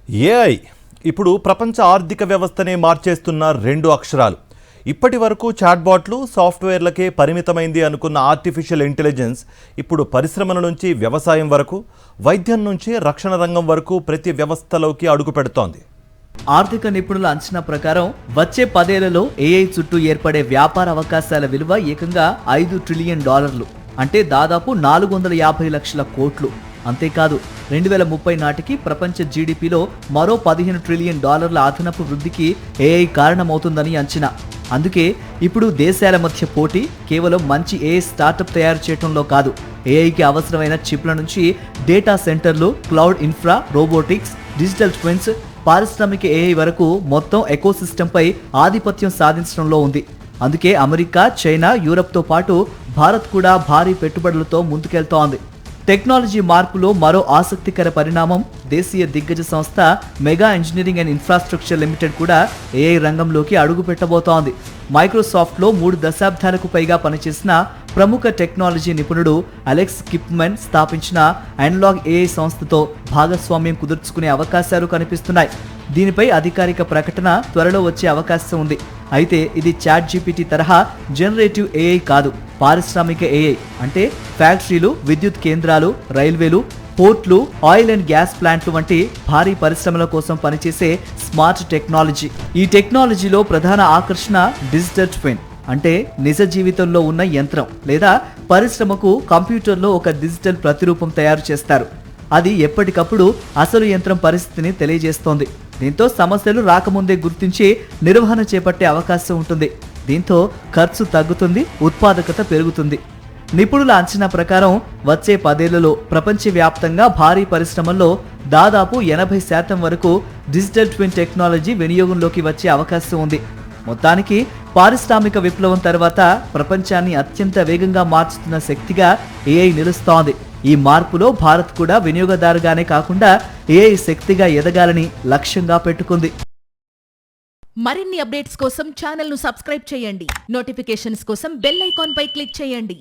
AI ఇప్పుడు ప్రపంచ ఆర్థిక వ్యవస్థనే మార్చేస్తున్న రెండు అక్షరాలు. ఇప్పటి వరకు చాట్బాట్లు, సాఫ్ట్వేర్లకే పరిమితమైంది అనుకున్న ఆర్టిఫిషియల్ ఇంటెలిజెన్స్ ఇప్పుడు పరిశ్రమల నుంచి వ్యవసాయం వరకు, వైద్యం నుంచి రక్షణ రంగం వరకు ప్రతి వ్యవస్థలోకి అడుగుపెడుతోంది. ఆర్థిక నిపుణుల అంచనా ప్రకారం వచ్చే 10 ఏళ్లలో ఏఐ చుట్టూ ఏర్పడే వ్యాపార అవకాశాల విలువ ఏకంగా $5 ట్రిలియన్, అంటే దాదాపు 450 లక్షల కోట్లు. అంతేకాదు 2030 నాటికి ప్రపంచ జీడిపిలో మరో $15 ట్రిలియన్ అదనపు వృద్ధికి ఏఐ కారణమవుతుందని అంచనా. అందుకే ఇప్పుడు దేశాల మధ్య పోటీ కేవలం మంచి ఏఐ స్టార్టప్ తయారు చేయడంలో కాదు, ఏఐకి అవసరమైన చిప్ల నుంచి డేటా సెంటర్లు, cloud infra, robotics, digital twins, పారిశ్రామిక ఏఐ వరకు మొత్తం ఎకోసిస్టంపై ఆధిపత్యం సాధించడంలో ఉంది. అందుకే అమెరికా, చైనా, యూరప్తో పాటు భారత్ కూడా భారీ పెట్టుబడులతో ముందుకెళ్తోంది. టెక్నాలజీ మార్పులో మరో ఆసక్తికర పరిణామం, దేశీయ దిగ్గజ సంస్థ mega engineering and infrastructure limited కూడా ఏఐ రంగంలోకి అడుగు పెట్టబోతోంది. మైక్రోసాఫ్ట్లో 3 దశాబ్దాలకు పైగా పనిచేసిన ప్రముఖ టెక్నాలజీ నిపుణుడు అలెక్స్ కిప్మెన్ స్థాపించిన అనలాగ్ ఏఐ సంస్థతో భాగస్వామ్యం కుదుర్చుకునే అవకాశాలు కనిపిస్తున్నాయి. దీనిపై అధికారిక ప్రకటన త్వరలో వచ్చే అవకాశం ఉంది. అయితే ఇది చాట్ జీపీటీ తరహా జనరేటివ్ ఏఐ కాదు, పారిశ్రామిక ఏఐ. అంటే ఫ్యాక్టరీలు, విద్యుత్ కేంద్రాలు, రైల్వేలు, పోర్ట్లు, ఆయిల్ అండ్ గ్యాస్ ప్లాంట్లు వంటి భారీ పరిశ్రమల కోసం పనిచేసే స్మార్ట్ టెక్నాలజీ. ఈ టెక్నాలజీలో ప్రధాన ఆకర్షణ డిజిటల్ ట్విన్, అంటే నిజ జీవితంలో ఉన్న యంత్రం లేదా పరిశ్రమకు కంప్యూటర్లో ఒక డిజిటల్ ప్రతిరూపం తయారు చేస్తారు. అది ఎప్పటికప్పుడు అసలు యంత్రం పరిస్థితిని తెలియజేస్తోంది. దీంతో సమస్యలు రాకముందే గుర్తించి నిర్వహణ చేపట్టే అవకాశం ఉంటుంది. దీంతో ఖర్చు తగ్గుతుంది, ఉత్పాదకత పెరుగుతుంది. నిపుణుల అంచనా ప్రకారం వచ్చే 10 ఏళ్లలో ప్రపంచవ్యాప్తంగా భారీ పరిశ్రమల్లో దాదాపు 80% వరకు డిజిటల్ ట్విన్ టెక్నాలజీ వినియోగంలోకి వచ్చే అవకాశం ఉంది. మొత్తానికి పారిశ్రామిక విప్లవం తర్వాత ప్రపంచాన్ని అత్యంత వేగంగా మార్చుతున్న శక్తిగా ఏఐ నిలుస్తోంది. ఈ మార్పులో భారత్ కూడా వినియోగదారుగానే కాకుండా ఏఐ శక్తిగా ఎదగాలని లక్ష్యంగా పెట్టుకుంది. మరిన్ని అప్డేట్స్ కోసం ఛానల్ ను సబ్స్క్రైబ్ చేయండి. నోటిఫికేషన్స్ కోసం బెల్ ఐకాన్ పై క్లిక్ చేయండి.